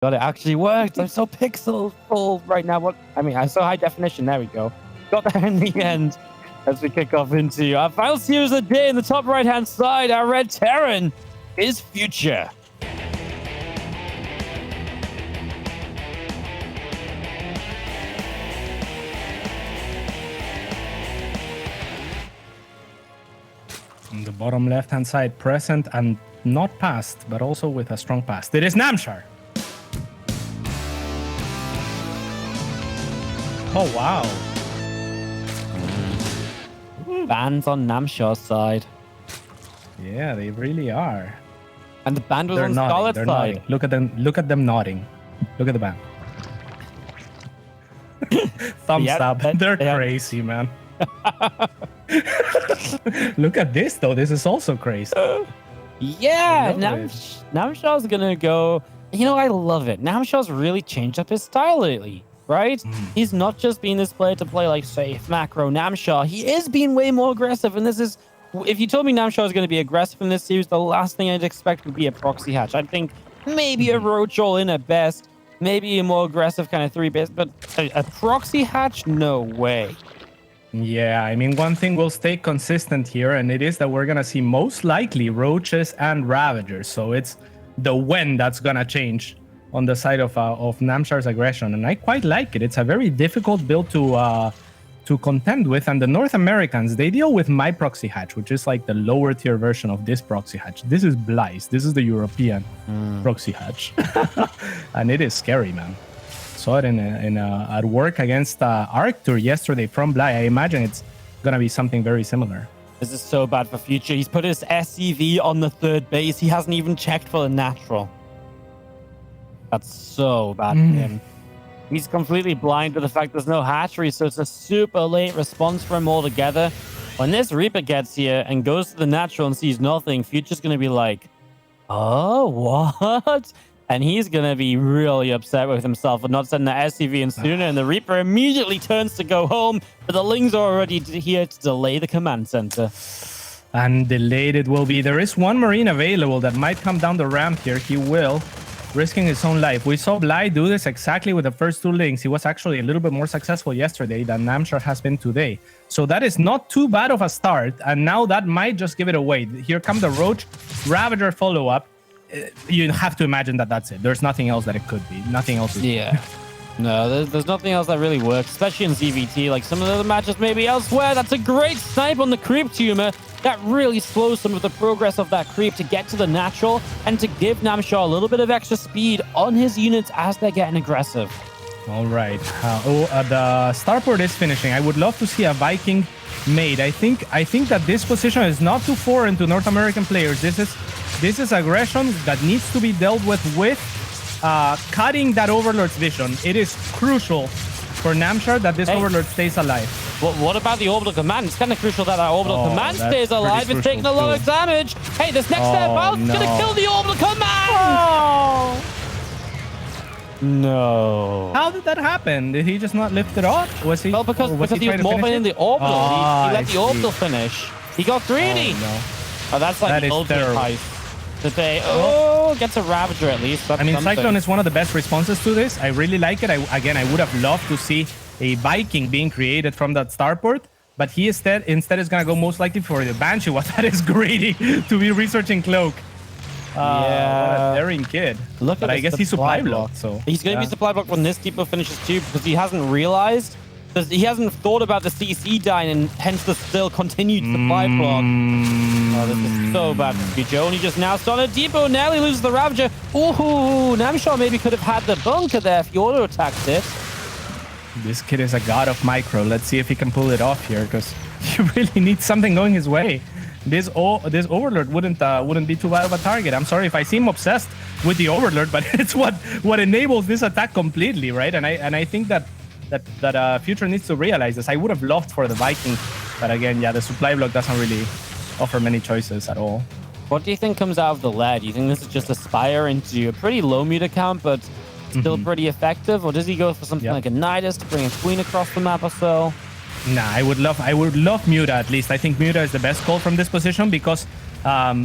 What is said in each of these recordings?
God, it actually worked. I'm so pixel full right now. What? I mean, I'm so high definition. There we go. Got there in the end. As we kick off into our final series of the day in the top right-hand side, our red Terran is Future. On the bottom left-hand side, present and not past, but also with a strong past. It is Namshar. Oh, wow. Bands on Namshar's side. Yeah, they really are. And the band was They're on nodding. Scarlet's They're side. nodding. Look at them. Look at them nodding. Look at the band. Thumbs up. They're crazy, man. Look at this, though. This is also crazy. Yeah, Namshar's gonna go. You know, I love it. Namshar's really changed up his style lately, right? He's not just been this player to play like safe macro Namshar. He is being way more aggressive, and this is. If you told me Namshar was going to be aggressive in this series, the last thing I'd expect would be a proxy hatch. I'd think maybe a roach all in at best, maybe a more aggressive kind of 3-base, but a proxy hatch, no way. Yeah, I mean, one thing will stay consistent here, and it is that we're going to see most likely roaches and ravagers. So it's the when that's going to change on the side of Namshar's aggression, and I quite like it. It's a very difficult build to contend with, and the North Americans, they deal with my proxy hatch, which is like the lower tier version of this proxy hatch. This is Bly's. This is the European proxy hatch. And it is scary, man. Saw it at work against Arctur yesterday from Bly. I imagine it's gonna be something very similar. This is so bad for Future. He's put his SCV on the 3rd base. He hasn't even checked for the natural. That's so bad for him. He's completely blind to the fact there's no hatchery, so it's a super late response for him altogether. When this Reaper gets here and goes to the natural and sees nothing, Future's going to be like, oh, what? And he's going to be really upset with himself for not sending that SCV in sooner, and the Reaper immediately turns to go home, but the Lings are already here to delay the command center. And delayed it will be. There is one Marine available that might come down the ramp here. He will. Risking his own life. We saw Bly do this exactly with the first 2 Lings. He was actually a little bit more successful yesterday than Namshar has been today. So that is not too bad of a start. And now that might just give it away. Here come the Roach Ravager follow-up. You have to imagine that that's it. There's nothing else that it could be. Nothing else. Yeah. No, there's nothing else that really works, especially in ZVT. Like some of the other matches maybe elsewhere. That's a great snipe on the creep tumor. That really slows some of the progress of that creep to get to the natural and to give Namshar a little bit of extra speed on his units as they're getting aggressive. All right. The starport is finishing. I would love to see a Viking made. I think that this position is not too foreign to North American players. This is aggression that needs to be dealt with cutting that Overlord's vision. It is crucial for Namshar that this Overlord stays alive. What about the orbital command? It's kind of crucial that our orbital command stays alive. It's taking a lot of damage. Hey, this next step out is going to kill the orbital command. No. How did that happen? Did he just not lift it off? Was he? Well, because he was morphing in the orbital. He let the orbital finish. He got greedy. Oh, that's like the ultimate heist. Today, gets a Ravager at least. That's something. Cyclone is one of the best responses to this. I really like it. I would have loved to see a Viking being created from that starport, but he instead is going to go most likely for the Banshee. What that is greedy to be researching Cloak. Yeah, what a daring kid. But I guess he's supply blocked, so he's going to be supply blocked when this depot finishes too, because he hasn't realized. Because he hasn't thought about the CC dying, and hence the still continued supply block. Oh, this is so bad for Future. Only just now started a depot. Nearly loses the Ravager. Ooh, Namshar maybe could have had the bunker there if he auto-attacked it. This kid is a god of micro. Let's see if he can pull it off here, because he really needs something going his way. This Overlord wouldn't be too bad of a target. I'm sorry if I seem obsessed with the Overlord, but it's what enables this attack completely, right? And I think that Future needs to realize this. I would have loved for the Viking, but again, yeah, the supply block doesn't really offer many choices at all. What do you think comes out of the lead? Do you think this is just a Spire into a pretty low meter count, but still pretty effective? Or does he go for something like a Nidus to bring a Queen across the map or so? Nah, I would love Muta at least. I think Muta is the best call from this position because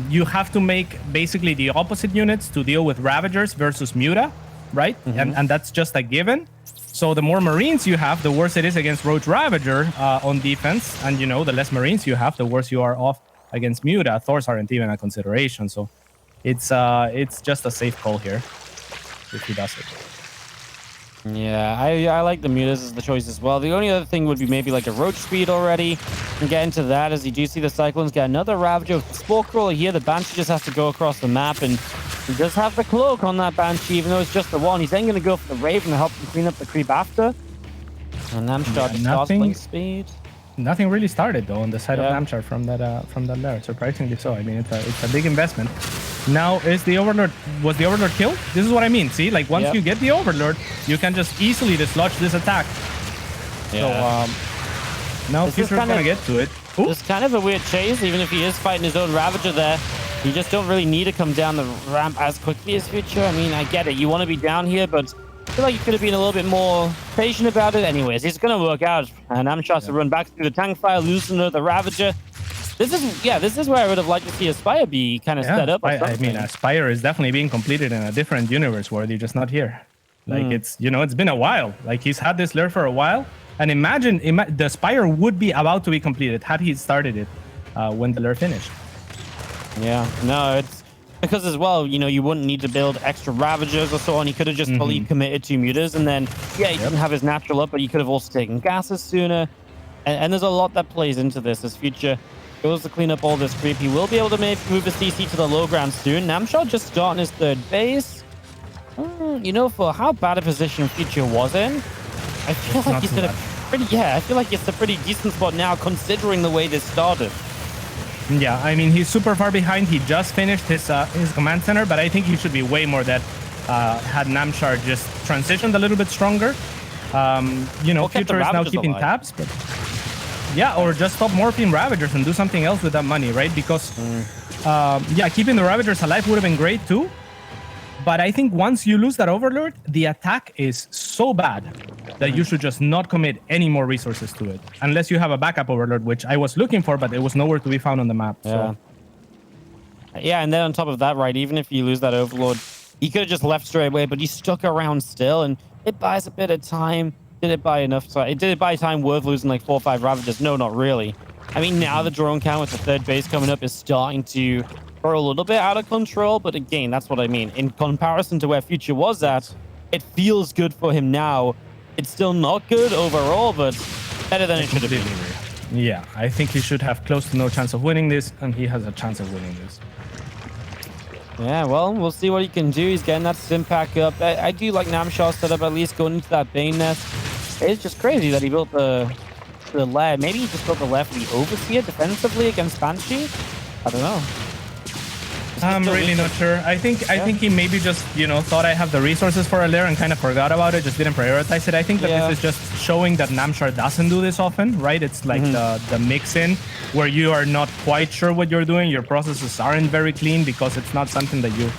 you have to make basically the opposite units to deal with Ravagers versus Muta. right? And that's just a given. So the more Marines you have, the worse it is against Roach Ravager on defense. And, you know, the less Marines you have, the worse you are off against Muta. Thors aren't even a consideration. So it's just a safe call here if he does it. Yeah, I like the Mutas as the choice as well. The only other thing would be maybe like a Roach Speed already. And get into that as you do see the Cyclones get another Ravager with the Spore Crawler here. The Banshee just has to go across the map, and he does have the Cloak on that Banshee, even though it's just the one. He's then going to go for the Raven to help him clean up the creep after. And Namshar just starts playing speed. Nothing really started though on the side of Namshar from that lair. Surprisingly so. I mean, it's a big investment. Now was the Overlord killed? This is what I mean. See, like once you get the Overlord, you can just easily dislodge this attack. Yeah. So now Future is gonna get to it. It's kind of a weird chase, even if he is fighting his own Ravager there. You just don't really need to come down the ramp as quickly as Future. I mean, I get it. You want to be down here, but I feel like you could have been a little bit more patient about it. Anyways, it's going to work out. And Namshar has to run back through the tank fire, loosen the Ravager. This is where I would have liked to see Aspire be kind of set up. I mean, Aspire is definitely being completed in a different universe where they're just not here. Like it's been a while. Like he's had this lair for a while. And imagine the Spire would be about to be completed had he started it when the lair finished. Yeah, no, it's because as well, you know, you wouldn't need to build extra Ravagers or so on. He could have just fully committed to Mutas, and then, he didn't have his natural up, but he could have also taken gases sooner. And there's a lot that plays into this as Future goes to clean up all this creep. He will be able to maybe move the CC to the low ground soon. Namshar just starting his third base. You know, for how bad a position Future was in, I feel like he's in a I feel like it's a pretty decent spot now considering the way this started. Yeah, I mean, he's super far behind. He just finished his command center, but I think he should be way more dead had Namshar just transitioned a little bit stronger. You know, Future is now keeping tabs, but yeah, or just stop morphing Ravagers and do something else with that money, right? Because keeping the Ravagers alive would have been great too. But I think once you lose that Overlord, the attack is so bad that you should just not commit any more resources to it. Unless you have a backup Overlord, which I was looking for, but it was nowhere to be found on the map. So. Yeah, and then on top of that, right, even if you lose that Overlord, he could have just left straight away, but he stuck around still, and it buys a bit of time. Did it buy enough time? Did it buy time worth losing like 4 or 5 Ravagers? No, not really. I mean, now the drone count with the third base coming up is starting to grow a little bit out of control, but again, that's what I mean. In comparison to where Future was at, it feels good for him now. It's still not good overall, but better than it should have been. Yeah, I think he should have close to no chance of winning this, and he has a chance of winning this. Yeah, well, we'll see what he can do. He's getting that sim pack up. I do like Namshar's setup, at least going into that Bane nest. It's just crazy that he built the lair. Maybe he just built the lair for the Overseer defensively against Banshee. I don't know. I'm really not sure. I think he maybe just, you know, thought I have the resources for a lair and kind of forgot about it, just didn't prioritize it. I think that this is just showing that Namshar doesn't do this often, right? It's like the mix-in where you are not quite sure what you're doing. Your processes aren't very clean because it's not something that you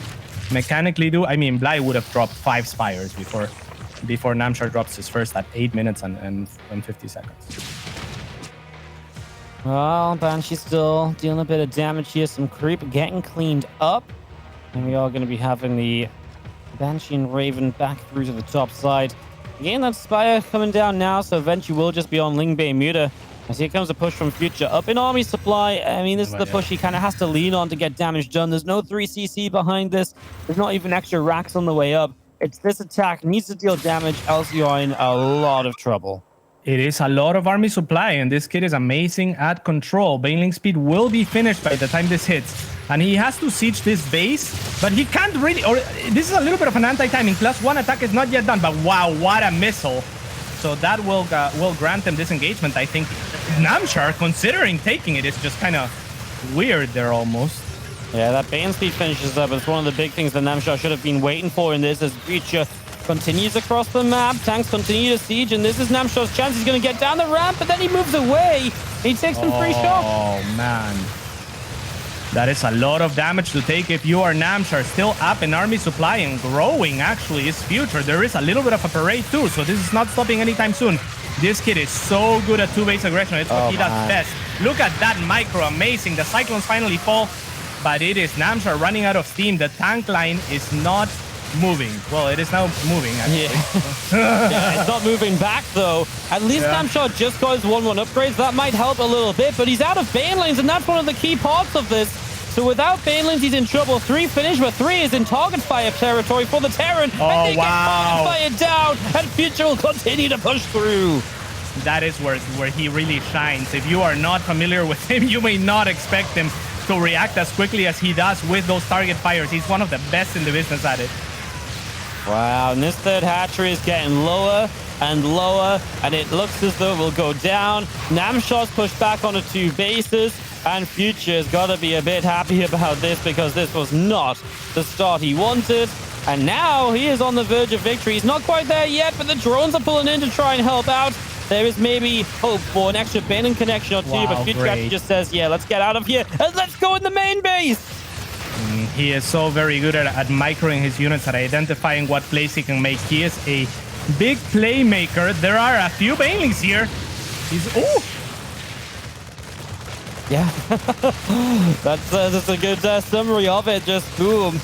mechanically do. I mean, Bly would have dropped 5 Spires before Namshar drops his first at 8 minutes and 50 seconds. Well, Banshee's still dealing a bit of damage here. Some creep getting cleaned up. And we are going to be having the Banshee and Raven back through to the top side. Again, that Spire coming down now, so eventually we'll just be on Lingbei Muta. As here comes a push from Future up in army supply. I mean, this is the push he kind of has to lean on to get damage done. There's no 3CC behind this. There's not even extra racks on the way up. It's this attack needs to deal damage, else you are in a lot of trouble. It is a lot of army supply, and this kid is amazing at control. Baneling speed will be finished by the time this hits. And he has to siege this base, but he can't really... Or this is a little bit of an anti-timing. +1 attack is not yet done, but wow, what a missile. So that will grant them disengagement. I think Namshar, considering taking it, is just kind of weird there almost. Yeah, that Bane speed finishes up. It's one of the big things that Namshar should have been waiting for in this as Future continues across the map. Tanks continue to siege, and this is Namshar's chance. He's going to get down the ramp, but then he moves away. He takes some free shots. Oh, man. That is a lot of damage to take if you are Namshar. Still up in army supply and growing, actually, is Future. There is a little bit of a parade, too, so this is not stopping anytime soon. This kid is so good at 2-base aggression. It's what he does best. Look at that micro. Amazing. The Cyclones finally fall, but it is Namshar running out of steam. The tank line is not moving. Well, it is now moving, actually. Yeah, it's not moving back, though. At least Namshar just got his 1-1 upgrades. That might help a little bit, but he's out of bane lanes, and that's one of the key parts of this. So without bane lanes, he's in trouble. 3 finish, but 3 is in target fire territory for the Terran. Oh, and they wow. get target fire down, and Future will continue to push through. That is where he really shines. If you are not familiar with him, you may not expect him to react as quickly as he does with those target fires. He's one of the best in the business at it. Wow, and this third hatchery is getting lower and lower, and it looks as though it will go down. Namshar's pushed back onto 2 bases, and Future's got to be a bit happy about this because this was not the start he wanted. And now he is on the verge of victory. He's not quite there yet, but the drones are pulling in to try and help out. There is maybe hope for an extra Banon connection or 2, but Future actually just says, yeah, let's get out of here and let's go in the main base. He is so very good at microing his units, at identifying what plays he can make. He is a big playmaker. There are a few banelings here. He's... Oh! Yeah. That's a good summary of it. Just boom.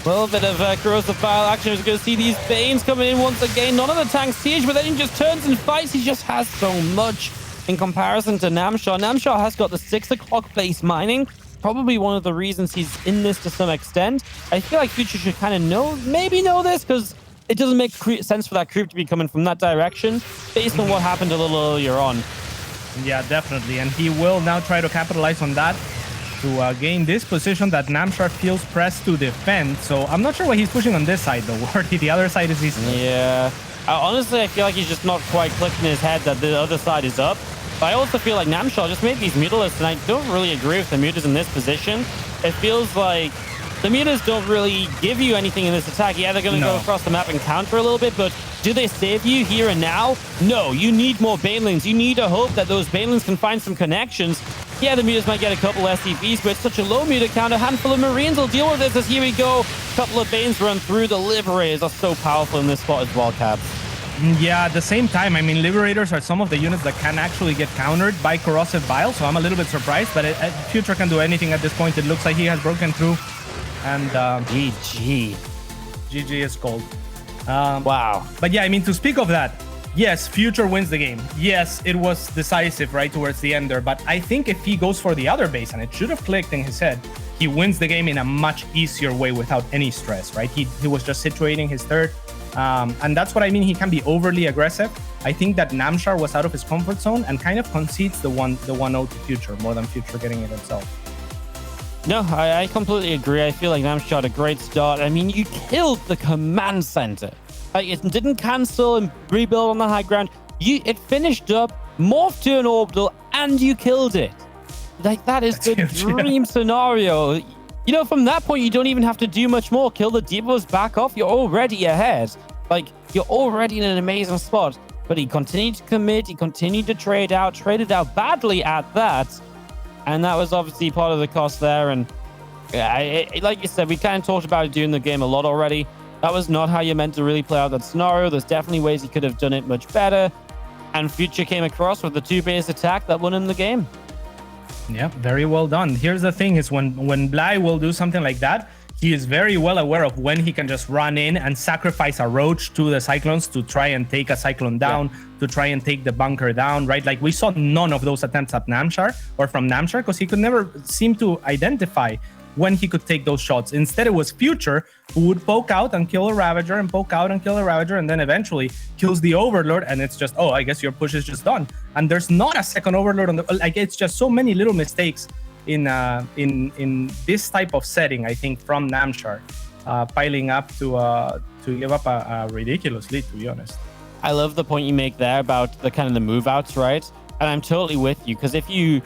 A little bit of corrosive bile action. We're going to see these Banes coming in once again. None of the tanks siege, but then he just turns and fights. He just has so much in comparison to Namshar. Namshar has got the 6 o'clock base mining. Probably one of the reasons he's in this to some extent. I feel like Future should kind of maybe know this, because it doesn't make sense for that creep to be coming from that direction based on what happened a little earlier on. Yeah, definitely. And he will now try to capitalize on that to gain this position that Namshar feels pressed to defend. So I'm not sure why he's pushing on this side, though. The other side is easy. Yeah. Honestly, I feel like he's just not quite clicking in his head that the other side is up. But I also feel like Namshar just made these mutalists, and I don't really agree with the mutas in this position. It feels like the mutas don't really give you anything in this attack. Yeah, they're going to go across the map and counter a little bit, but do they save you here and now? No, you need more banelings. You need to hope that those banelings can find some connections. Yeah, the mutas might get a couple SCVs, but it's such a low muta count. A handful of Marines will deal with this as here we go. A couple of Banes run through. The Liberators are so powerful in this spot as well, Cabs. Yeah, at the same time, I mean, Liberators are some of the units that can actually get countered by Corrosive Bile, so I'm a little bit surprised, but Future can do anything at this point. It looks like he has broken through, and GG. GG is cold. Wow. But yeah, I mean, to speak of that, yes, Future wins the game. Yes, it was decisive right towards the end there, but I think if he goes for the other base, and it should have clicked in his head, he wins the game in a much easier way without any stress, right? He was just situating his third. And that's what I mean. He can be overly aggressive. I think that Namshar was out of his comfort zone and kind of concedes the 1-0 to Future more than Future getting it himself. No, I completely agree. I feel like Namshar had a great start. I mean, you killed the command center. Like, it didn't cancel and rebuild on the high ground. It finished up, morphed to an orbital, and you killed it. Like, that is the dream scenario. You know, from that point, you don't even have to do much more. Kill the depots, back off. You're already ahead. Like, you're already in an amazing spot. But he continued to commit. He continued to traded out badly at that. And that was obviously part of the cost there. And yeah, like you said, we kind of talked about it during the game a lot already. That was not how you meant to really play out that scenario. There's definitely ways he could have done it much better. And Future came across with the 2-base attack that won him the game. Yeah, very well done. Here's the thing is when Bly will do something like that, he is very well aware of when he can just run in and sacrifice a roach to the Cyclones to try and take a Cyclone down, to try and take the bunker down, right? Like, we saw none of those attempts at Namshar or from Namshar because he could never seem to identify when he could take those shots. Instead, it was Future who would poke out and kill a Ravager and poke out and kill a Ravager, and then eventually kills the Overlord, and it's just, oh, I guess your push is just done. And there's not a second Overlord on the, like, it's just so many little mistakes in this type of setting, I think, from Namshar, piling up to give up a ridiculous lead, to be honest. I love the point you make there about the kind of the move outs, right? And I'm totally with you, because if you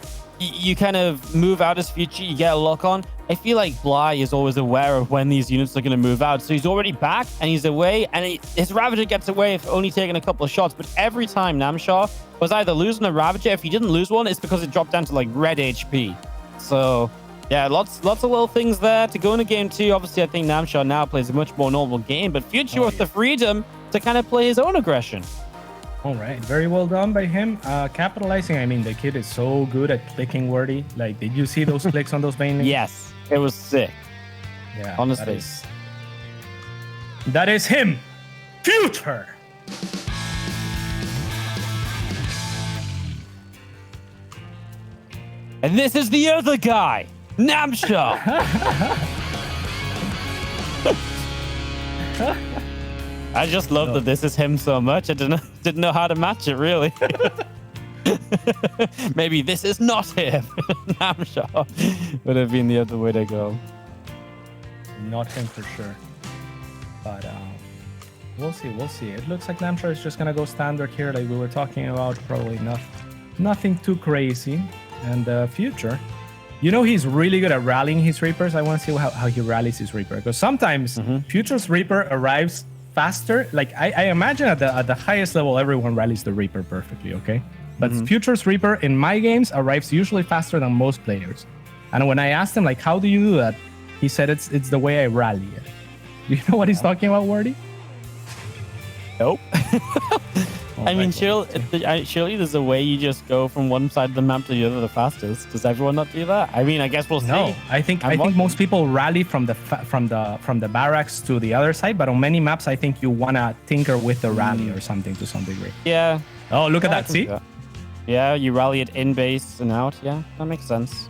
kind of move out as Future, you get a lock on. I feel like Bly is always aware of when these units are going to move out. So he's already back and he's away, and his Ravager gets away if only taking a couple of shots. But every time Namshar was either losing a Ravager, if he didn't lose one, it's because it dropped down to like red HP. So yeah, lots of little things there to go in a game too. Obviously, I think Namshar now plays a much more normal game, but Future with the freedom to kind of play his own aggression. All right, very well done by him. Capitalizing, I mean, the kid is so good at clicking wordy. Like, did you see those clicks on those banelings? Yes, it was sick. Yeah, honestly. That is him, Future. And this is the other guy, Namshar. I just love that this is him so much. I didn't know how to match it, really. Maybe this is not him. Namshar would have been the other way to go. Not him for sure. But we'll see. We'll see. It looks like Namshar is just going to go standard here like we were talking about. Probably nothing too crazy. And Future, you know, he's really good at rallying his Reapers. I want to see how he rallies his Reaper. Because sometimes Future's Reaper arrives faster. Like, I imagine at the highest level, everyone rallies the Reaper perfectly, okay? But Future's Reaper in my games arrives usually faster than most players. And when I asked him, like, how do you do that? He said it's the way I rally it. Do you know what he's talking about, Wardy? Nope. I mean, surely there's a way you just go from one side of the map to the other the fastest. Does everyone not do that? I mean, I guess we'll see. No, I think most people rally from the barracks to the other side, but on many maps, I think you wanna tinker with the rally or something to some degree. Yeah. Oh, look at that! See? Yeah, you rally it in base and out. Yeah, that makes sense.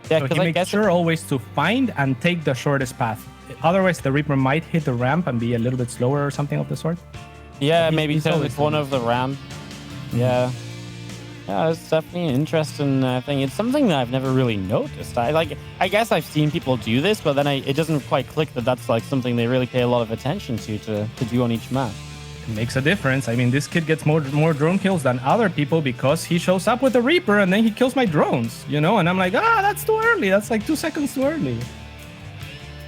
Yeah, so he makes sure always to find and take the shortest path. Otherwise, the Reaper might hit the ramp and be a little bit slower or something of the sort. Yeah, maybe turn the corner of the ramp. Yeah. Yeah, it's definitely an interesting thing. It's something that I've never really noticed. I guess I've seen people do this, but then it doesn't quite click that that's like something they really pay a lot of attention to do on each map. It makes a difference. I mean, this kid gets more drone kills than other people because he shows up with the Reaper and then he kills my drones, you know? And I'm like, that's too early. That's like 2 seconds too early.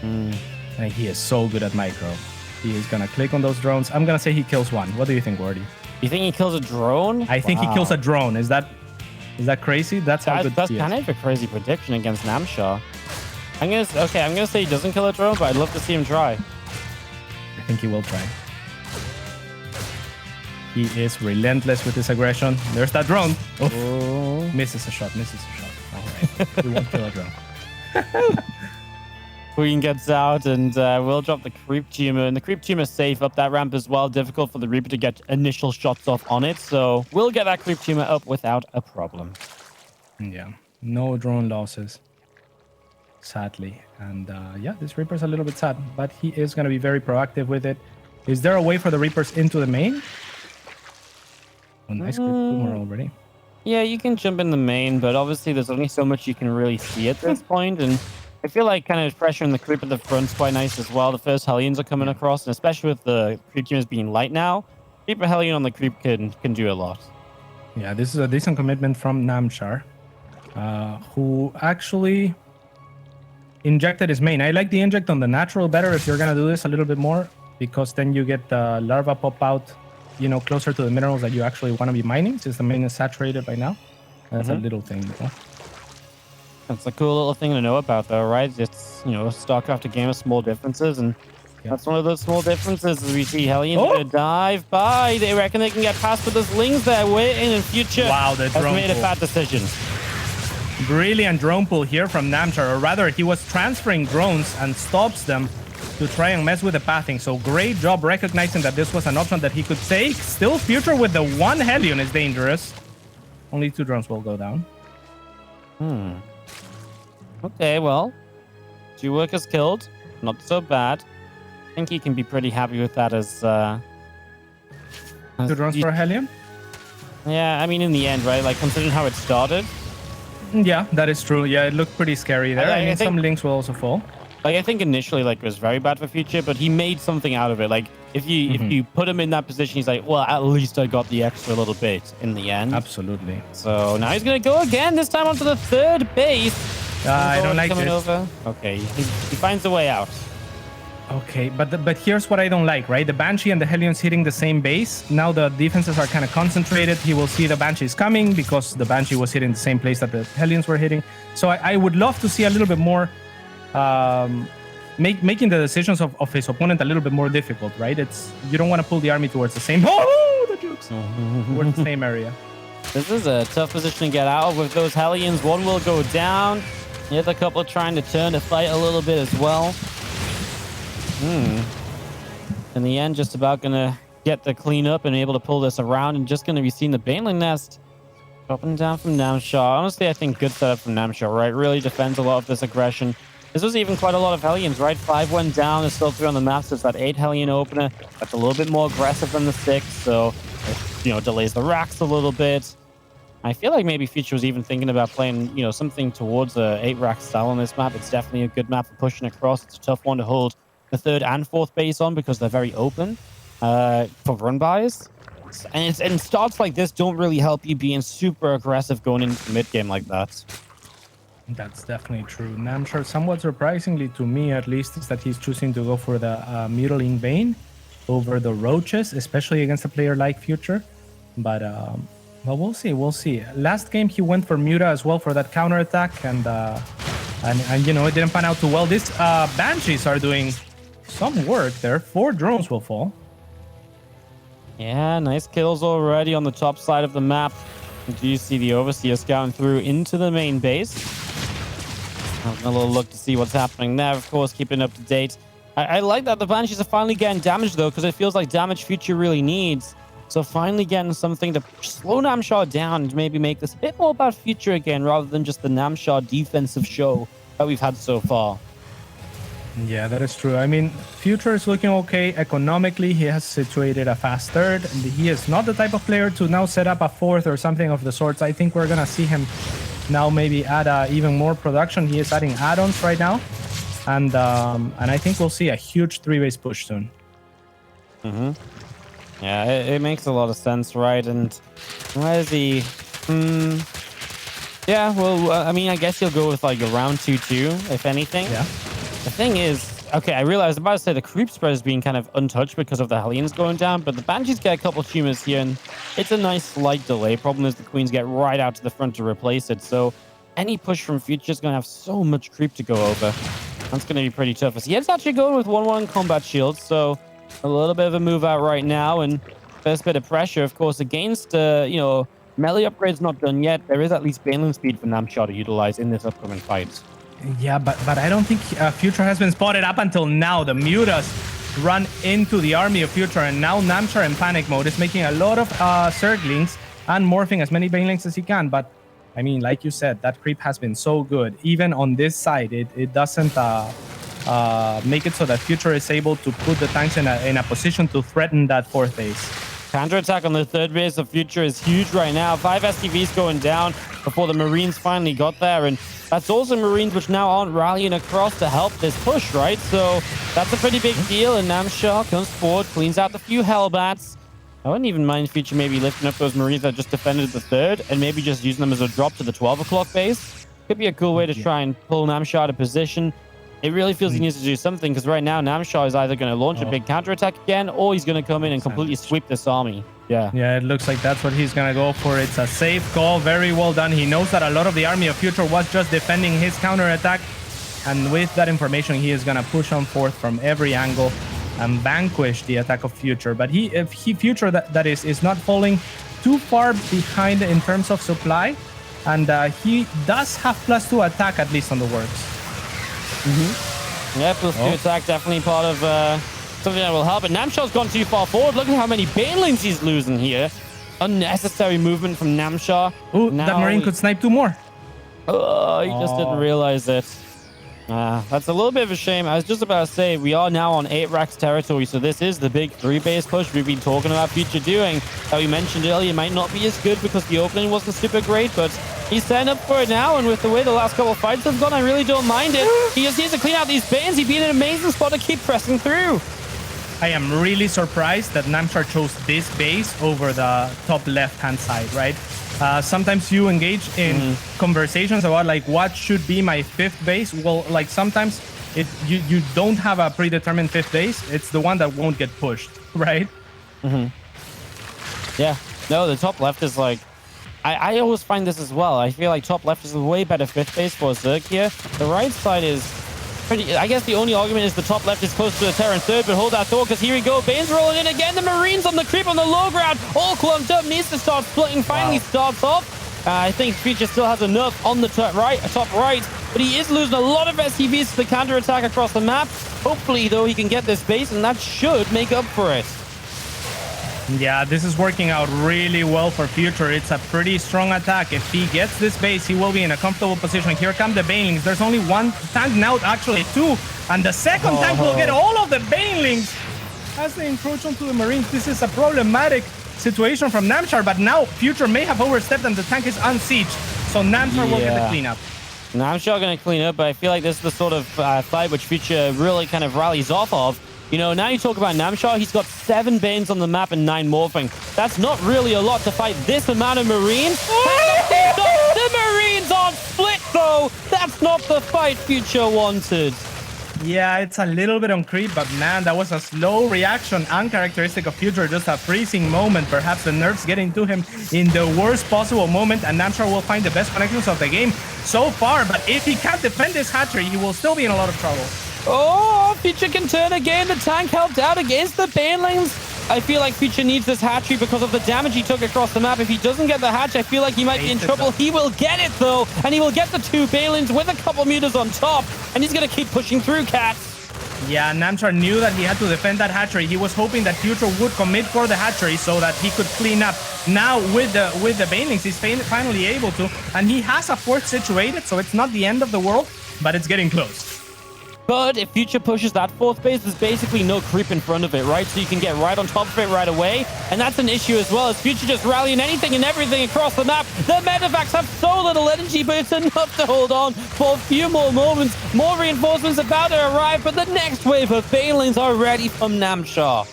And he is so good at micro. He is going to click on those drones. I'm going to say he kills one. What do you think, Wardy? You think he kills a drone? I think he kills a drone. Is that crazy? That's how good he is. That's kind of a crazy prediction against Namshar. I'm gonna say he doesn't kill a drone, but I'd love to see him try. I think he will try. He is relentless with his aggression. There's that drone. Oh. Misses a shot. All right. We won't kill a drone. Queen gets out and we'll drop the creep tumor, and the creep tumor is safe up that ramp as well. Difficult for the Reaper to get initial shots off on it, so we'll get that creep tumor up without a problem. Yeah, no drone losses, sadly. And yeah, this Reaper's a little bit sad, but he is going to be very proactive with it. Is there a way for the Reapers into the main? Oh, nice creep tumor already. Yeah, you can jump in the main, but obviously there's only so much you can really see at this point, and I feel like kind of pressuring the creep at the front's quite nice as well. The first Hellions are coming across, and especially with the creep tumors being light now, keep a Hellion on the creep can do a lot. Yeah, this is a decent commitment from Namshar, who actually injected his main. I like the inject on the natural better if you're going to do this a little bit more, because then you get the larva pop out, you know, closer to the minerals that you actually want to be mining, since the main is saturated by now. That's a little thing, you know? That's a cool little thing to know about, though, right? It's, you know, StarCraft, a game of small differences, and that's one of those small differences. As we see Hellions gonna dive by. They reckon they can get past with those Lings there, waiting in future. Wow, the drone made a bad decision. Brilliant drone pull here from Namshar, or rather, he was transferring drones and stops them to try and mess with the pathing. So great job recognizing that this was an option that he could take. Still, Future with the one Hellion is dangerous. Only 2 drones will go down. Okay, well, 2 workers killed. Not so bad. I think he can be pretty happy with that as 2 drones for a Hellion? Yeah, I mean, in the end, right? Like, considering how it started. Yeah, that is true. Yeah, it looked pretty scary there. I mean, some Lings will also fall. Like, I think initially, like, it was very bad for Future, but he made something out of it. Like, if you put him in that position, he's like, well, at least I got the extra little bit in the end. Absolutely. So now he's going to go again, this time onto the 3rd base. I don't like this. Over. Okay, he finds a way out. Okay, but here's what I don't like, right? The Banshee and the Hellions hitting the same base. Now the defenses are kind of concentrated. He will see the Banshees coming because the Banshee was hitting the same place that the Hellions were hitting. So I would love to see a little bit more making the decisions of his opponent a little bit more difficult, right? You don't want to pull the army towards the same the jukes towards the same area. This is a tough position to get out of with those Hellions. One will go down. The other couple are trying to turn the fight a little bit as well. In the end, just about going to get the clean up and able to pull this around, and just going to be seeing the Baneling Nest dropping down from Namshar. Honestly, I think good setup from Namshar, right? Really defends a lot of this aggression. This was even quite a lot of Hellions, right? 5 went down. There's still 3 on the map, so it's that 8 Hellion opener. That's a little bit more aggressive than the 6, so it, delays the racks a little bit. I feel like maybe Future was even thinking about playing, something towards a 8 rack style on this map. It's definitely a good map for pushing across. It's a tough one to hold the 3rd and 4th base on because they're very open for run buys. And starts like this don't really help you being super aggressive going into the mid game like that. That's definitely true. Namshar, somewhat surprisingly to me at least, is that he's choosing to go for the Mutiling Bane over the Roaches, especially against a player like Future. But well, we'll see. We'll see. Last game he went for Muta as well for that counter attack, and it didn't pan out too well. These Banshees are doing some work there. 4 drones will fall. Yeah, nice kills already on the top side of the map. Do you see the Overseer scouting through into the main base? Having a little look to see what's happening there. Of course, keeping up to date. I like that the Banshees are finally getting damage, though, because it feels like damage Future really needs. So finally getting something to slow Namshar down and maybe make this a bit more about Future again, rather than just the Namshar defensive show that we've had so far. Yeah, that is true. I mean, Future is looking okay economically. He has situated a fast 3rd. And he is not the type of player to now set up a 4th or something of the sorts. I think we're going to see him now maybe add even more production. He is adding add-ons right now. And I think we'll see a huge 3-base push soon. Yeah, it makes a lot of sense, right? And where is he? Yeah, well, I mean, I guess he'll go with like a round 2-2, if anything. Yeah. The thing is, okay, I realized about to say the creep spread is being kind of untouched because of the Hellions going down, but the Banshees get a couple tumors here, and it's a nice slight delay. Problem is the Queens get right out to the front to replace it, so any push from Future is going to have so much creep to go over. That's going to be pretty tough. He is actually going with 1-1 combat shields, so a little bit of a move out right now, and first bit of pressure, of course, against, melee upgrades not done yet. There is at least Baneling speed for Namshar to utilize in this upcoming fight. Yeah, but I don't think Future has been spotted up until now. The Mutas run into the army of Future, and now Namshar in panic mode is making a lot of circlings and morphing as many Banelings as he can. But, I mean, like you said, that creep has been so good. Even on this side, it doesn't make it so that Future is able to put the tanks in a position to threaten that 4th base. Counterattack on the 3rd base of Future is huge right now. 5 STVs going down before the Marines finally got there. And that's also Marines which now aren't rallying across to help this push, right? So that's a pretty big deal. And Namshar comes forward, cleans out the few Hellbats. I wouldn't even mind Future maybe lifting up those Marines that just defended the 3rd and maybe just using them as a drop to the 12 o'clock base. Could be a cool way to try and pull Namshar out of position. It really feels he needs to do something, because right now Namshar is either going to launch a big counterattack again, or he's going to come in and completely sweep this army. Yeah, it looks like that's what he's going to go for. It's a safe call. Very well done. He knows that a lot of the army of Future was just defending his counterattack. And with that information, he is going to push on forth from every angle and vanquish the attack of Future. But Future, that is not falling too far behind in terms of supply. And he does have +2 attack, at least on the works. Yeah, +2 attack, definitely part of something that will help. But Namshar's gone too far forward. Look at how many Banelings he's losing here. Unnecessary movement from Namshar. Ooh, that Marine could snipe 2 more. Oh, he just didn't realize it. That's a little bit of a shame. I was just about to say, we are now on 8 racks territory, so this is the big 3-base push we've been talking about Future doing. That we mentioned earlier might not be as good because the opening wasn't super great, but he's setting up for it now, and with the way the last couple of fights have gone, I really don't mind it. He just needs to clean out these Banes. He'd be in an amazing spot to keep pressing through. I am really surprised that Namshar chose this base over the top left-hand side, right? Sometimes you engage in conversations about like what should be my 5th base. Well, like sometimes you don't have a predetermined 5th base. It's the one that won't get pushed, right? Yeah, no, the top left is like, I always find this as well. I feel like top left is a way better 5th base for Zerg here. The right side is pretty, I guess the only argument is the top left is close to the Terran 3rd, but hold that thought, because here we go. Bane's rolling in again. The Marines on the creep on the low ground, all clumped up, needs to start splitting. Finally starts off. I think Future still has enough on the top right. but he is losing a lot of SCVs to the counter-attack across the map. Hopefully, though, he can get this base, and that should make up for it. Yeah, this is working out really well for Future. It's a pretty strong attack. If he gets this base, he will be in a comfortable position. Here come the Banelings. There's only one tank now, actually two. And the second tank will get all of the Banelings as they encroach onto the Marines. This is a problematic situation from Namshar, but now Future may have overstepped and the tank is unsieged. So Namshar will get the cleanup. Namshar going to clean up, but I feel like this is the sort of fight which Future really kind of rallies off of. You know, now you talk about Namshar, he's got 7 Banes on the map and 9 morphing. That's not really a lot to fight this amount of Marines. The Marines aren't split, though. That's not the fight Future wanted. Yeah, it's a little bit on creep, but man, that was a slow reaction, uncharacteristic of Future, just a freezing moment. Perhaps the nerfs getting to him in the worst possible moment, and Namshar will find the best connections of the game so far. But if he can't defend this hatchery, he will still be in a lot of trouble. Oh, Future can turn again. The tank helped out against the Banelings. I feel like Future needs this hatchery because of the damage he took across the map. If he doesn't get the hatch, I feel like he might be in trouble. He will get it, though, and he will get the 2 Banelings with a couple meters on top, and he's going to keep pushing through, Cats. Yeah, Namshar knew that he had to defend that hatchery. He was hoping that Future would commit for the hatchery so that he could clean up. Now, with the Banelings, he's finally able to, and he has a 4th situated, so it's not the end of the world, but it's getting close. But if Future pushes that 4th base, there's basically no creep in front of it, right? So you can get right on top of it right away. And that's an issue as well, as Future just rallying anything and everything across the map. The medevacs have so little energy, but it's enough to hold on for a few more moments. More reinforcements about to arrive, but the next wave of Banelings are ready from Namshar.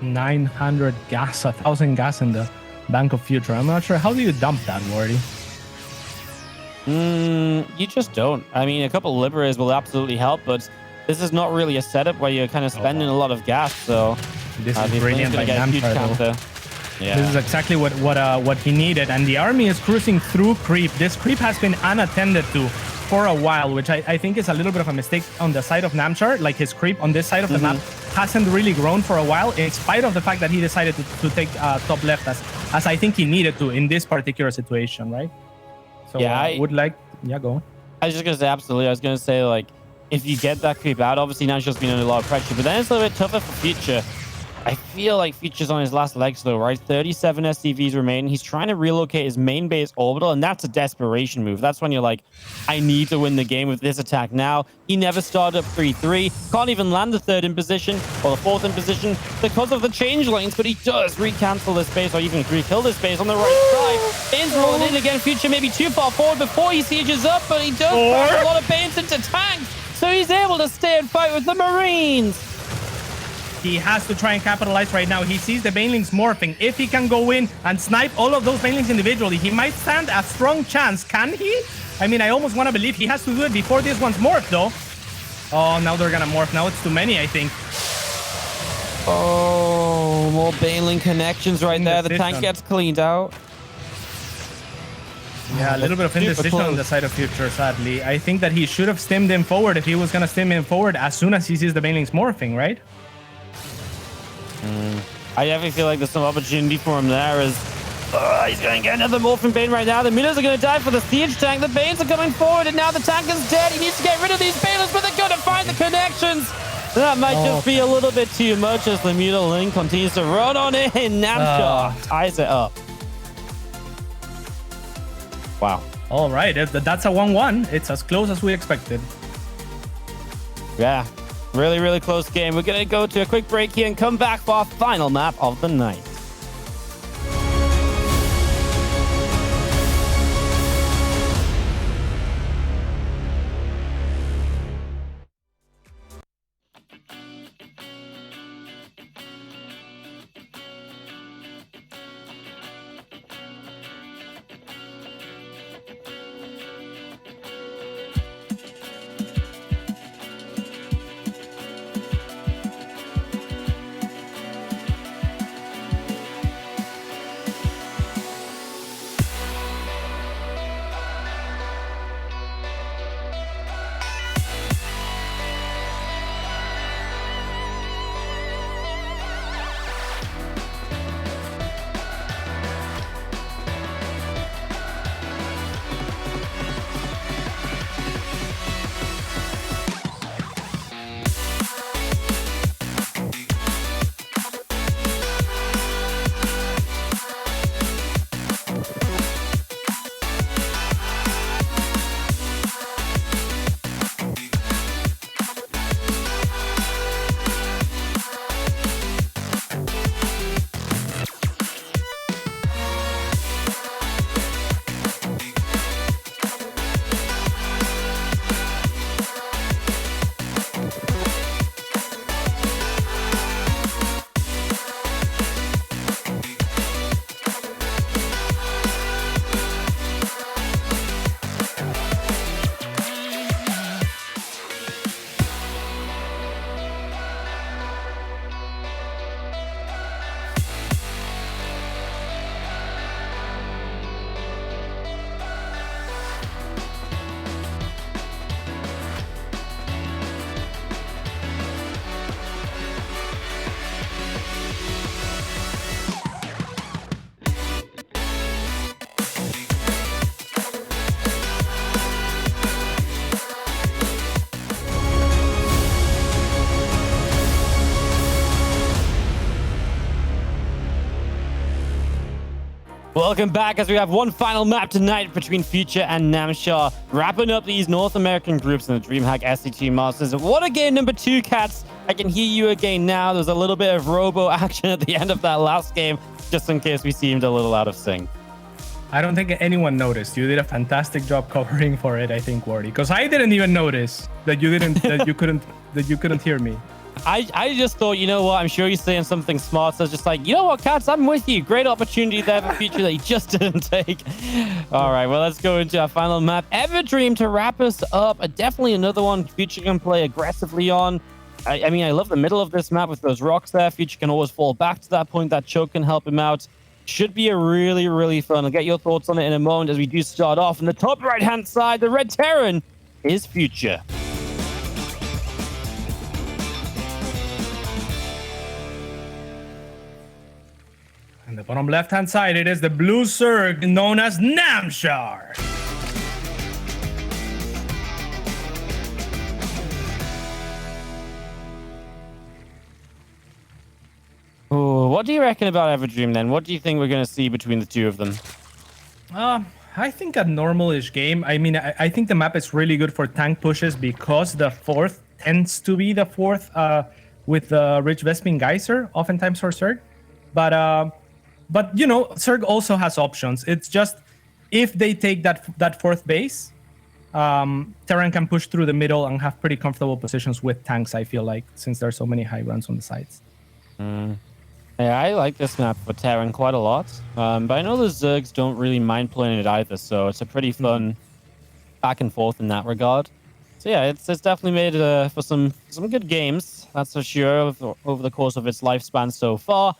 900 gas, 1,000 gas in the Bank of Future. I'm not sure. How do you dump that, Wardy? You just don't. I mean, a couple of Liberators will absolutely help, but this is not really a setup where you're kind of spending a lot of gas, so this is brilliant by Namshar. Yeah. This is exactly what he needed, and the army is cruising through creep. This creep has been unattended to for a while, which I think is a little bit of a mistake on the side of Namshar. Like, his creep on this side of the map hasn't really grown for a while, in spite of the fact that he decided to take top left as I think he needed to in this particular situation, right? So yeah, I would like... Yeah, go on. I was just going to say, absolutely. I was going to say, like, if you get that creep out, obviously Namshar's been under a lot of pressure, but then it's a little bit tougher for Future. I feel like Future's on his last legs, though, right? 37 SCVs remain. He's trying to relocate his main base orbital, and that's a desperation move. That's when you're like, I need to win the game with this attack now. He never started up 3-3. Can't even land the 3rd in position, or the 4th in position, because of the change lanes, but he does re-cancel this base, or even re-kill this base on the right side. Bane's rolling in again. Future maybe too far forward before he sieges up, but he does pack a lot of Banes into tanks, so he's able to stay and fight with the Marines. He has to try and capitalize right now. He sees the Banelings morphing. If he can go in and snipe all of those Banelings individually, he might stand a strong chance. Can he? I mean, I almost want to believe he has to do it before this one's morphed, though. Oh, now they're going to morph. Now it's too many, I think. Oh, more Baneling connections right there. The tank gets cleaned out. Yeah, a little bit of indecision on the side of Future, sadly. I think that he should have stemmed him forward if he was going to stem him forward as soon as he sees the Banelings morphing, right? I definitely feel like there's some opportunity for him there as he's going to get another Morphin Bane right now. The Minnows are going to die for the siege tank. The Banes are coming forward, and now the tank is dead. He needs to get rid of these Banelings, but they're going to find the connections. That might just be a little bit too much as the Mutal Link continues to run on in. Namshar ties it up. Wow. All right, that's a 1-1. It's as close as we expected. Yeah. Really, really close game. We're going to go to a quick break here and come back for our final map of the night. Welcome back as we have one final map tonight between Future and Namshar, wrapping up these North American groups in the DreamHack SC2 Masters. What a game number 2, Cats. I can hear you again now. There's a little bit of robo action at the end of that last game, just in case we seemed a little out of sync. I don't think anyone noticed. You did a fantastic job covering for it, I think, Wardy, because I didn't even notice that you didn't that you couldn't hear me. I just thought, you know what, I'm sure he's saying something smart, so I was just like, you know what, Cats, I'm with you. Great opportunity there for Future that he just didn't take. All right, well, let's go into our final map. Everdream to wrap us up. Definitely another one Future can play aggressively on. I mean, I love the middle of this map with those rocks there. Future can always fall back to that point. That choke can help him out. Should be a really, really fun. I'll get your thoughts on it in a moment as we do start off. On the top right-hand side, the red Terran is Future. On the bottom left-hand side, it is the blue Zerg known as Namshar. Oh, what do you reckon about Everdream then? What do you think we're going to see between the two of them? I think a normal-ish game. I mean, I think the map is really good for tank pushes because the fourth tends to be the fourth with the Rich Vespin Geyser, oftentimes for Zerg. But you know, Zerg also has options. It's just if they take that fourth base, Terran can push through the middle and have pretty comfortable positions with tanks, I feel like, since there are so many high runs on the sides. Yeah, I like this map for Terran quite a lot. But I know the Zergs don't really mind playing it either, so it's a pretty fun back and forth in that regard. So yeah, it's definitely made for some good games, that's for sure, over the course of its lifespan so far.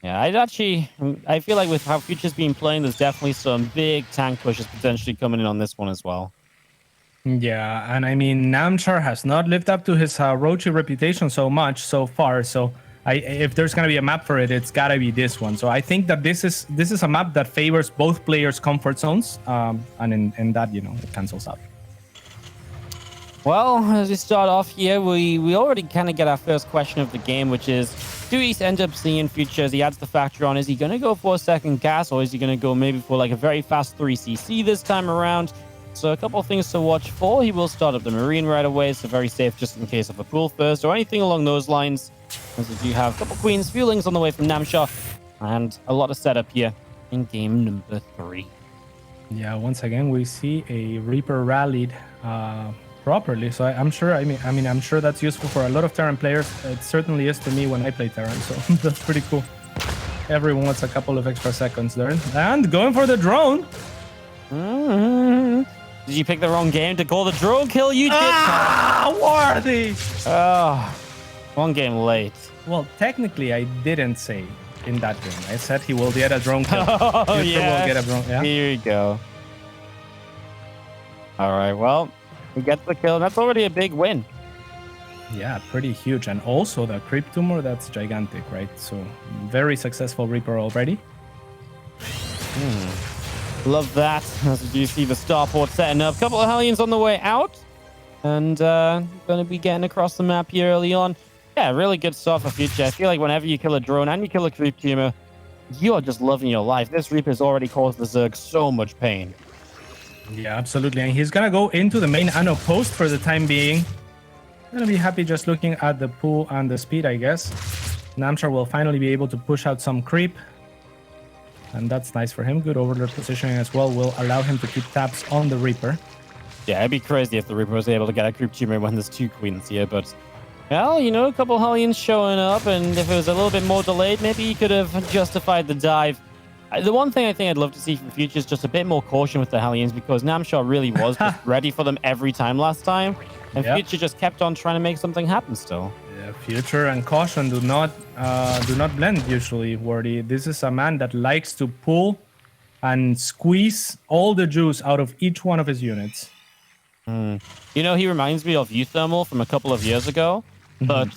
Yeah, I feel like with how Future's been playing, there's definitely some big tank pushes potentially coming in on this one as well. Yeah, and I mean, Namshar has not lived up to his Rochi reputation so much so far, so if there's going to be a map for it, it's got to be this one. So I think that this is a map that favors both players' comfort zones, and in that, you know, it cancels out. Well, as we start off here, we already kind of get our first question of the game, which is, do we end up seeing Future as he adds the factor on? Is he going to go for a second gas, or is he going to go maybe for like a very fast 3cc this time around? So a couple of things to watch for. He will start up the Marine right away, so very safe just in case of a pool first or anything along those lines. As we do have a couple Queen's Fuelings on the way from Namshar, and a lot of setup here in game number 3. Yeah, once again, we see a Reaper rallied properly, so I'm sure. I mean, I'm sure that's useful for a lot of Terran players. It certainly is to me when I play Terran, so that's pretty cool. Everyone wants a couple of extra seconds there, and going for the drone. Did you pick the wrong game to call the drone kill? You did. Worthy. One game late. Well, technically, I didn't say in that game. I said he will get a drone kill. Oh, yeah. Will get a drone. Yeah. Here you go. All right. Well, he gets the kill. That's already a big win. Yeah, pretty huge. And also the creep tumor, that's gigantic, right? So very successful Reaper already. Love that. As you see the starport setting up. A couple of Hellions on the way out. And going to be getting across the map here early on. Yeah, really good stuff for Future. I feel like whenever you kill a drone and you kill a creep tumor, you are just loving your life. This Reaper's already caused the Zerg so much pain. Yeah, absolutely. And he's going to go into the main Anno post for the time being. Going to be happy just looking at the pool and the speed, I guess. Namshar will finally be able to push out some creep. And that's nice for him. Good overlord positioning as well will allow him to keep tabs on the Reaper. Yeah, it'd be crazy if the Reaper was able to get a creep tumor when there's 2 queens here, but... Well, you know, a couple Hellions showing up, and if it was a little bit more delayed, maybe he could have justified the dive. The one thing I think I'd love to see from Future is just a bit more caution with the Hellions, because Namshar really was just ready for them every time last time, and Future just kept on trying to make something happen still. Yeah, Future and caution do not blend usually, Wardy. This is a man that likes to pull and squeeze all the juice out of each one of his units. You know, he reminds me of Euthermal from a couple of years ago. But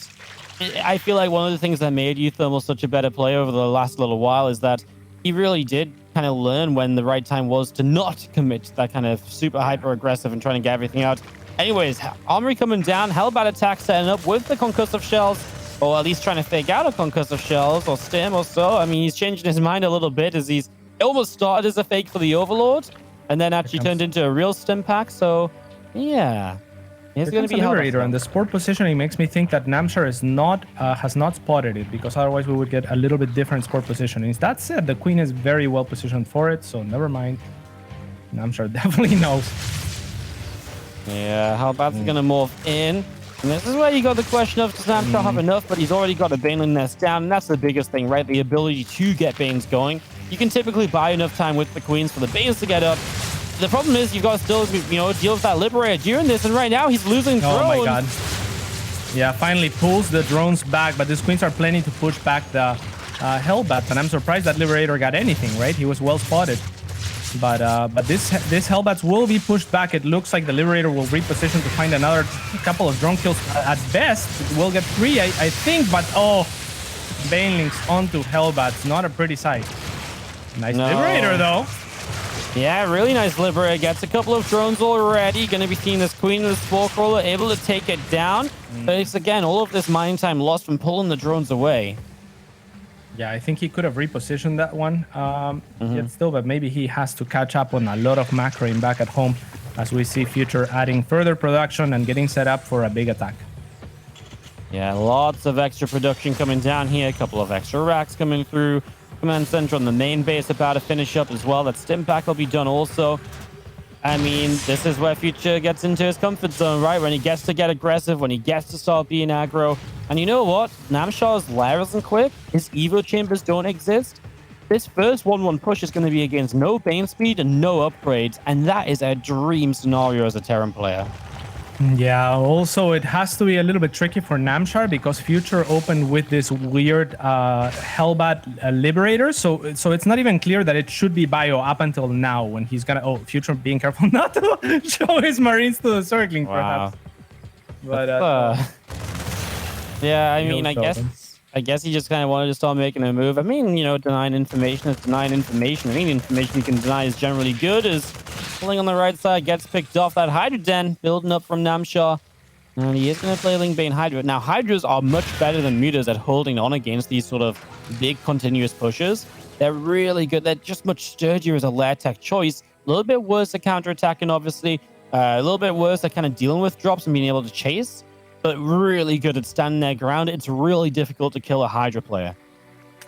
I feel like one of the things that made Euthermal such a better player over the last little while is that he really did kind of learn when the right time was to not commit to that kind of super hyper aggressive and trying to get everything out. Anyways, Armory coming down, Hellbat attack setting up with the concussive shells, or at least trying to fake out a concussive shells or stim or so. I mean, he's changing his mind a little bit as he's It almost started as a fake for the Overlord, and then actually turned into a real stim pack. So, yeah. It's going to be Liberator, and the sport positioning makes me think that Namshar is not has not spotted it, because otherwise we would get a little bit different sport positionings. That said, the queen is very well positioned for it, so never mind. Namshar definitely knows. Yeah, Hellbat's going to morph in. And this is where you got the question of, does Namshar have enough? But he's already got a Baneling nest down, and that's the biggest thing, right? The ability to get Banes going. You can typically buy enough time with the queens for the Banes to get up. The problem is you've got to still, deal with that Liberator during this, and right now he's losing drones. Oh my god. Yeah, finally pulls the drones back, but these queens are planning to push back the Hellbat, and I'm surprised that Liberator got anything, right? He was well spotted. But this Hellbats will be pushed back. It looks like the Liberator will reposition to find another couple of drone kills. At best, we'll get 3, I think, but oh, Banelings onto Hellbats. Not a pretty sight. Nice Liberator, though. Yeah, really nice Liberator. Gets a couple of drones already. Going to be seeing this Queen of the Spore Crawler able to take it down. But it's, again, all of this mining time lost from pulling the drones away. Yeah, I think he could have repositioned that one yet still, but maybe he has to catch up on a lot of macroing back at home as we see Future adding further production and getting set up for a big attack. Yeah, lots of extra production coming down here. A couple of extra racks coming through. Command center on the main base about to finish up as well. That stim pack will be done also. I mean, this is where Future gets into his comfort zone, right? When he gets to get aggressive, when he gets to start being aggro. And you know what? Namshar's lair isn't quick. His Evo chambers don't exist. This first 1-1 push is going to be against no Bane speed and no upgrades. And that is a dream scenario as a Terran player. Yeah, also it has to be a little bit tricky for Namshar because Future opened with this weird Hellbat Liberator. So it's not even clear that it should be bio up until now when he's going to... Oh, Future being careful not to show his Marines to the circling, perhaps. But... yeah, I mean, I guess he just kind of wanted to start making a move. I mean, denying information is denying information. I mean, information you can deny is generally good. Is pulling on the right side, gets picked off. That Hydra Den building up from Namshar. And he is going to play Lingbane Hydra. Now, Hydras are much better than Mutas at holding on against these sort of big continuous pushes. They're really good. They're just much sturdier as a lair tech choice. A little bit worse at counterattacking, obviously. A little bit worse at kind of dealing with drops and being able to chase. But really good at standing their ground. It's really difficult to kill a Hydra player.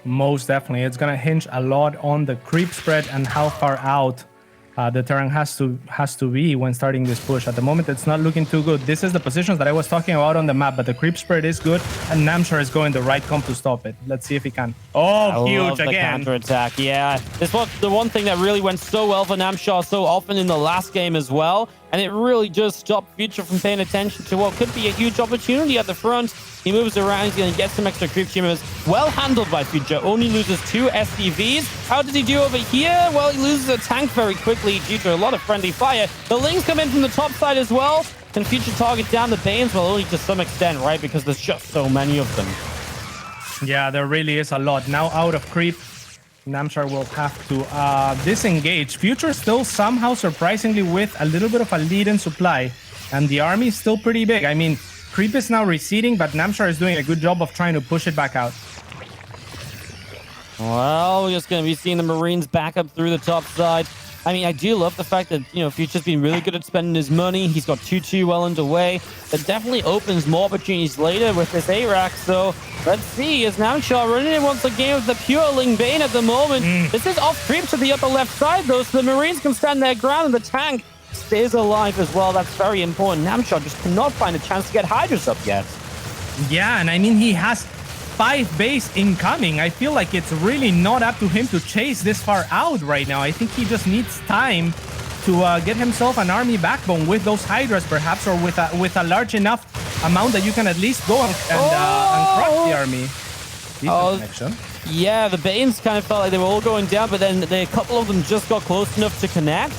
Most definitely. It's going to hinge a lot on the creep spread and how far out the Terran has to be when starting this push. At the moment, it's not looking too good. This is the positions that I was talking about on the map, but the creep spread is good, and Namshar is going the right comp to stop it. Let's see if he can. Oh, huge again. The counterattack. Yeah, this was the one thing that really went so well for Namshar so often in the last game as well. And it really just stopped Future from paying attention to what could be a huge opportunity at the front. He moves around, he's going to get some extra creep chambers. Well handled by Future, only loses 2 SCVs. How does he do over here? Well, he loses a tank very quickly due to a lot of friendly fire. The Lings come in from the top side as well. Can Future target down the Banes? Well, only to some extent, right? Because there's just so many of them. Yeah, there really is a lot. Now out of creep, Namshar will have to disengage. Future still somehow surprisingly with a little bit of a lead in supply, and the army is still pretty big. I mean, creep is now receding, but Namshar is doing a good job of trying to push it back out. Well, we're just going to be seeing the Marines back up through the top side. I mean, I do love the fact that, Future's been really good at spending his money. He's got 2-2 well underway. That definitely opens more opportunities later with this A-Rack. So let's see. Is Namshar running in once again with the pure Lingbane at the moment? This is off creep to the upper left side, though, so the Marines can stand their ground and the tank stays alive as well. That's very important. Namshar just cannot find a chance to get Hydras up yet. Yeah, and I mean, he has 5 base incoming. I feel like it's really not up to him to chase this far out right now. I think he just needs time to get himself an army backbone with those Hydras, perhaps, or with a large enough amount that you can at least go and crush the army. Connection. Yeah, the Banes kind of felt like they were all going down, but then a couple of them just got close enough to connect.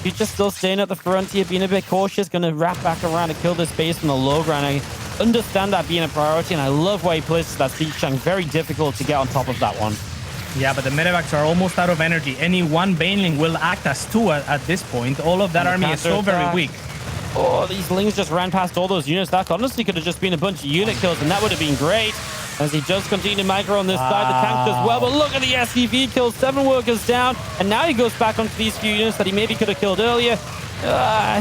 He's just still staying at the front here, being a bit cautious, going to wrap back around and kill this base from the low ground. I understand that being a priority, and I love where he places that siege tank. Very difficult to get on top of that one. Yeah, but the medevacs are almost out of energy. Any one Baneling will act as 2 at this point. All of that army is so very weak. Oh, these Lings just ran past all those units. That honestly could have just been a bunch of unit kills, and that would have been great. As he does continue to micro on this side, the tank does well, but look at the SCV kills 7 workers down, and now he goes back onto these few units that he maybe could have killed earlier.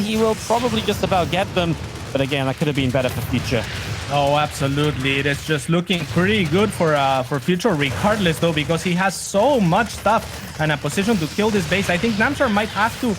He will probably just about get them, but again, that could have been better for Future. Oh, absolutely. It is just looking pretty good for Future regardless, though, because he has so much stuff and a position to kill this base. I think Namshar might have to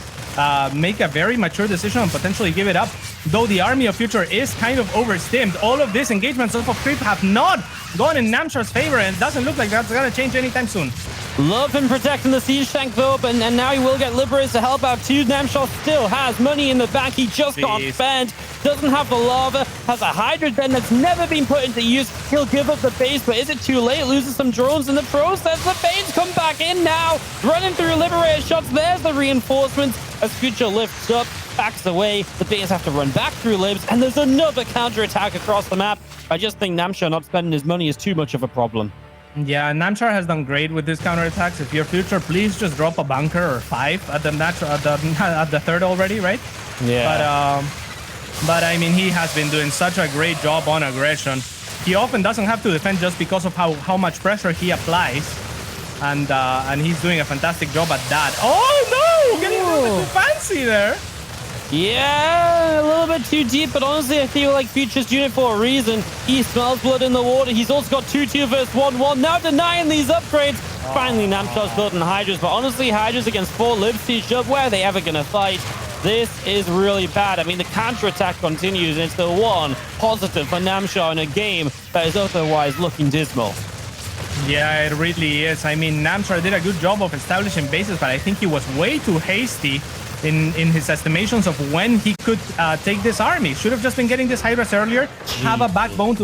make a very mature decision and potentially give it up, though the army of Future is kind of overstimmed. All of these engagements off of creep have not gone in Namshar's favor, and it doesn't look like that's going to change anytime soon. Love him protecting the siege tank though, and now he will get liberated to help out too. Namshar still has money in the bank. He just can't spend. Doesn't have the lava. Has a Hydra den that's never been put into use. He'll give up the base, but is it too late? Loses some drones in the process. The Banes come back in now. Running through liberator shots. There's the reinforcements as Future lifts up, backs away. The Banes have to run back through libs, and there's another counterattack across the map. I just think Namshar not spending his money is too much of a problem. Yeah, Namshar has done great with these counterattacks. If you're Future, please just drop a bunker or 5 at the third already, right? Yeah. But I mean, he has been doing such a great job on aggression. He often doesn't have to defend just because of how much pressure he applies, and he's doing a fantastic job at that. Oh no, getting a little bit too fancy there. Yeah, a little bit too deep, but honestly, I feel like Future's doing it for a reason. He smells blood in the water. He's also got 2-2 versus 1-1. Now denying these upgrades. Finally, Namshar's building Hydras, but honestly, Hydras against 4 libs sieged up. Where are they ever going to fight? This is really bad. I mean, the counterattack continues, and it's the one positive for Namshar in a game that is otherwise looking dismal. Yeah, it really is. I mean, Namshar did a good job of establishing bases, but I think he was way too hasty in his estimations of when he could take this army. Should have just been getting this Hydras earlier, have a backbone to